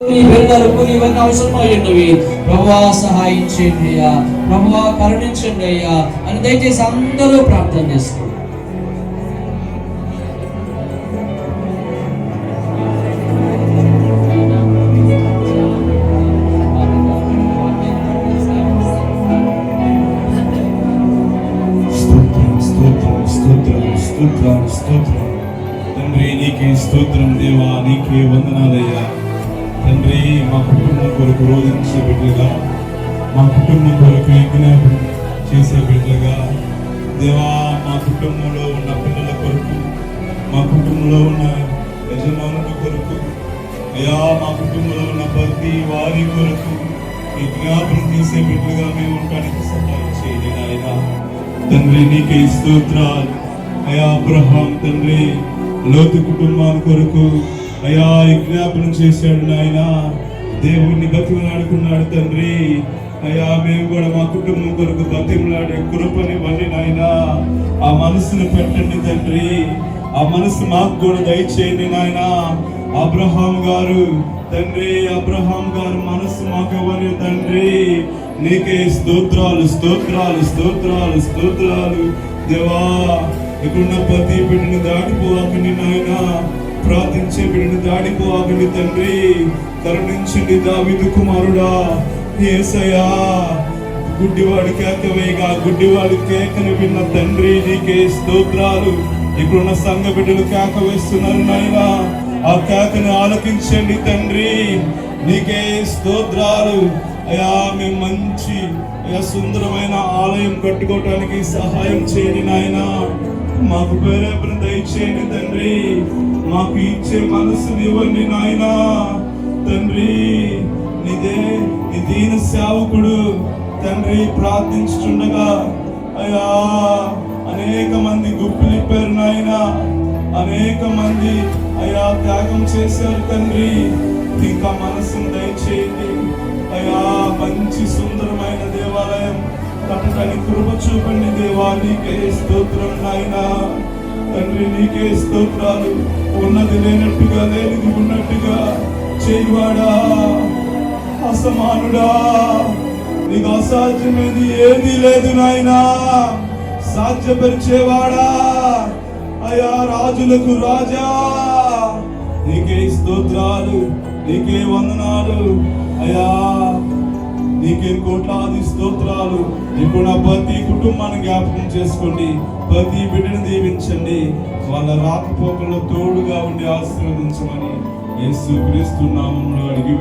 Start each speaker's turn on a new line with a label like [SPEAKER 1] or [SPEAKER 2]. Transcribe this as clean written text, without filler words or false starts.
[SPEAKER 1] బిడ్డలకు ఇవన్నీ అవసరమైనవి. ప్రభువా సహాయం చేయండి అయ్యా, ప్రభువా కరుణించండి అయ్యా అని దయచేసి అందరూ ప్రార్థన చేస్తారు.
[SPEAKER 2] తండ్రి నీకే స్తోత్రం దేవా, నీకే వందనాలయ్యా. తండ్రి మా కుటుంబం కొరకు రోధించే బిడ్డలుగా, మా కుటుంబం కొరకు విజ్ఞాపన చేసే బిడ్డలుగా దేవా, మా కుటుంబంలో ఉన్న పిల్లల కొరకు, మా కుటుంబంలో ఉన్న యజమానుల కొరకు అయ్యా, మా కుటుంబంలో ఉన్న ప్రతి వారి కొరకు విజ్ఞాపన చేసే బిడ్డలుగా మేము ఉండడానికి సహాయం చేయండి నాయనా. తండ్రి నీకే స్తోత్రాలు అయ్యా. అబ్రహాం తండ్రి లోతు కుటుంబాన్ని కొరకు అయ్యా విజ్ఞాపన చేశాడు నాయన, దేవుణ్ణి బతిమలాడుకున్నాడు తండ్రి. అయ్యా మేము కూడా మా కుటుంబం కొరకు బతిమలాడే కృపనివ్వండి నాయన. ఆ మనసును పెట్టండి తండ్రి, ఆ మనసు మాకు కూడా దయచేయండి నాయన. అబ్రహాం గారు తండ్రి, అబ్రహాం గారు మనసు మాకు ఇవ్వని తండ్రి. నీకే స్తోత్రాలు స్తోత్రాలు స్తోత్రాలు స్తోత్రాలు దేవా. ఇక్కడున్న ప్రతి బిడ్డను దాటిపోవాకండి నాయన, ప్రార్థించే బిడ్డను దాటిపోవాకండి తండ్రి. కరుణించండి దావీదు కుమారుడా యేసయ్యా. గుడ్డివాడి కేక వేయగా గుడ్డివాడి కేకను విన్న తండ్రి నీకే స్తోత్రాలు. ఇక్కడున్న సంఘ బిడ్డలు కేక వేస్తున్నారు నాయన, ఆ కేకను ఆలకించండి తండ్రి. నీకే స్తోత్రాలు అయ్యా. మేము మంచి అయ్యా సుందరమైన ఆలయం కట్టుకోవటానికి సహాయం చేయండి నాయన. మాకు ప్రేరేపణ దయచేయండి తండ్రి, మాకు ఇచ్చే మనసుని ఇవ్వండి నాయన. తండ్రి నీ దీన సేవకుడు తండ్రి ప్రార్థించుండగా అయ్యా అనేక మంది గుప్పిలిప్పారు నాయన, అనేక మంది అయ్యా త్యాగం చేశారు తండ్రి. ఇంకా మనసును దయచేయండి అయ్యా. మంచి సుందరమైన దేవాలయం కట్టడానికి కృప చూపండి దేవా. నీకే స్తోత్రం నాయన. తండ్రి నీకే స్తోత్రాలు. ఉన్నది లేనట్టుగా లేనిది ఉన్నట్టుగా చేయవాడా, అసమానుడా, నీకు అసాధ్యమేది ఏది లేదు నాయనా. సాధ్యపరిచేవాడా అయ్యా, రాజులకు రాజా నీకే స్తోత్రాలు, నీకే వందనాలు అయ్యా. నీకే కోట్లాది స్తోత్రాలు. ఇప్పుడు నా ప్రతి కుటుంబాన్ని జ్ఞాపకం చేసుకోండి, ప్రతి బిడ్డను దీవించండి, వాళ్ళ రాకపోకల్లో తోడుగా ఉండి ఆశీర్వదించమని యేసుక్రీస్తు నామములో అడిగి